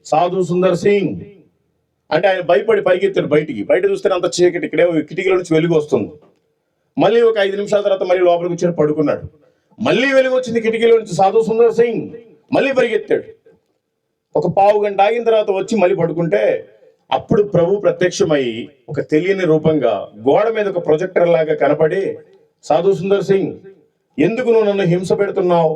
సాధు సుందర్ సింగ్ అంటే ఆయన భయపడి పరిగెత్తాడు బయటికి. బయట చూస్తే అంత చీకటి, ఇక్కడే కిటికీల నుంచి వెలుగు వస్తుంది. మళ్ళీ ఒక 5 నిమిషాల తర్వాత మళ్ళీ లోపలికి వచ్చి పడుకున్నాడు. మళ్ళీ వెలుగు వచ్చింది కిటికీలో నుంచి. సాధు సుందర్ సింగ్ మళ్ళీ పరిగెత్తాడు. ఒక పావు గంట ఆగిన తర్వాత వచ్చి మళ్ళీ పడుకుంటే అప్పుడు ప్రభు ప్రత్యక్షమై ఒక తెలియని రూపంగా గోడ మీద ఒక ప్రొజెక్టర్ లాగా కనపడి, సాధు సుందర్ సింగ్, ఎందుకు నువ్వు నన్ను హింస పెడుతున్నావు?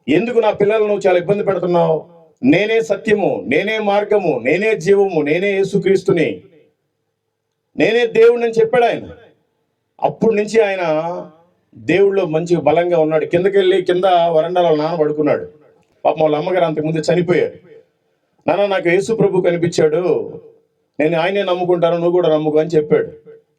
ఎందుకు నా పిల్లలను నువ్వు చాలా ఇబ్బంది పెడుతున్నావు? నేనే సత్యము, నేనే మార్గము, నేనే జీవము, నేనే యేసుక్రీస్తుని, నేనే దేవుడిని అని చెప్పాడు ఆయన. అప్పటి నుంచి ఆయన దేవుళ్ళో మంచిగా బలంగా ఉన్నాడు. కిందకెళ్ళి కింద వరండాలో నాన్న పడుకున్నాడు. పాపం వాళ్ళ అమ్మగారు అంతకుముందు చనిపోయాడు. నాన్న, నాకు యేసు ప్రభు కనిపించాడు, నేను ఆయనే నమ్ముకుంటాను, నువ్వు కూడా నమ్ముకో అని చెప్పాడు.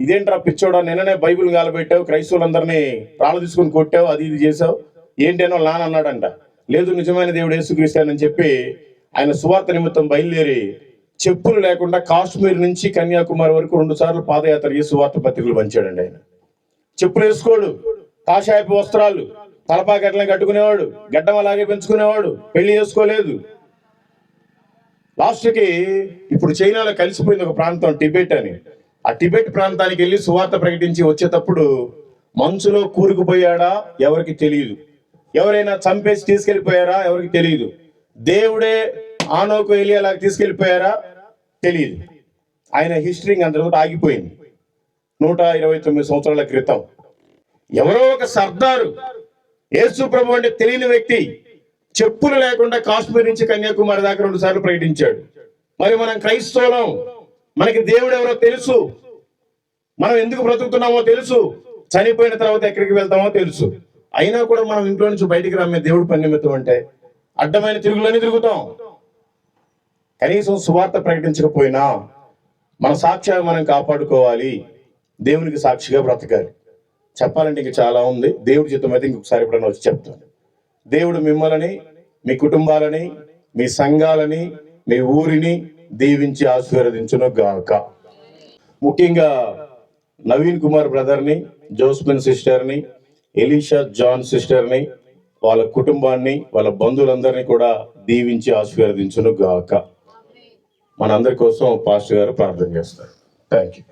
ఇదేంట్రా పిచ్చోడా, నిన్ననే బైబిల్ గాలబెట్టావు, క్రైస్తవులందరినీ రాళ్ళు తీసుకుని కొట్టావు, అది ఇది చేసావు, ఏంటేనో నాన్న అన్నాడంట. లేదు, నిజమైన దేవుడు యేసుక్రీస్తానని చెప్పి ఆయన సువార్త నిమిత్తం బయలుదేరి చెప్పులు లేకుండా కాశ్మీర్ నుంచి కన్యాకుమారి వరకు 2 సార్లు పాదయాత్ర చేసి సువార్త పత్రికలు పంచాడండి. ఆయన చెప్పులు వేసుకోడు, కాషాయపు వస్త్రాలు, తలపా గడ్డలను కట్టుకునేవాడు, గడ్డం అలాగే పెంచుకునేవాడు, పెళ్లి చేసుకోలేదు. లాస్ట్కి ఇప్పుడు చైనాలో కలిసిపోయింది ఒక ప్రాంతం టిబెట్ అని. ఆ టిబెట్ ప్రాంతానికి వెళ్ళి సువార్త ప్రకటించి వచ్చేటప్పుడు మంచులో కూరుకుపోయాడా ఎవరికి తెలియదు, ఎవరైనా చంపేసి తీసుకెళ్లిపోయారా ఎవరికి తెలియదు, దేవుడే ఆనోకు ఎలియాలాగా తీసుకెళ్లిపోయారా తెలియదు. ఆయన హిస్టరీ అంతలో ఆగిపోయింది. 129 సంవత్సరాల క్రితం ఎవరో ఒక సర్దారు, యేసు ప్రభు అంటే తెలియని వ్యక్తి, చెప్పులు లేకుండా కాశ్మీర్ నుంచి కన్యాకుమారి దాకా 2 సార్లు ప్రకటించాడు. మరి మనం క్రైస్తవులం, మనకి దేవుడు ఎవరో తెలుసు, మనం ఎందుకు బ్రతుకుతున్నామో తెలుసు, చనిపోయిన తర్వాత ఎక్కడికి వెళ్తామో తెలుసు. అయినా కూడా మనం ఇంట్లో నుంచి బయటికి రమ్మే దేవుడు పని నిమిత్తం అంటే అడ్డమైన తిరుగులని తిరుగుతాం. కనీసం సువార్త ప్రకటించకపోయినా మన సాక్ష్యాన్ని మనం కాపాడుకోవాలి, దేవునికి సాక్షిగా బ్రతకాలి. చెప్పాలంటే ఇంక చాలా ఉంది. దేవుడి చిత్తం అయితే ఇంకొకసారి ఎప్పుడైనా వచ్చి చెప్తాను. దేవుడు మిమ్మల్ని, మీ కుటుంబాలని, మీ సంఘాలని, మీ ఊరిని దీవించి ఆశీర్వదించును గాక. ముఖ్యంగా నవీన్ కుమార్ బ్రదర్ని, జోస్మిన్ సిస్టర్ని, ఎలీషా జాన్ సిస్టర్ని, వాళ్ళ కుటుంబాన్ని, వాళ్ళ బంధువులందరినీ కూడా దీవించి ఆశీర్వదించును గాక. మనందరి కోసం పాస్టర్ గారు ప్రార్థన చేస్తారు. Thank you.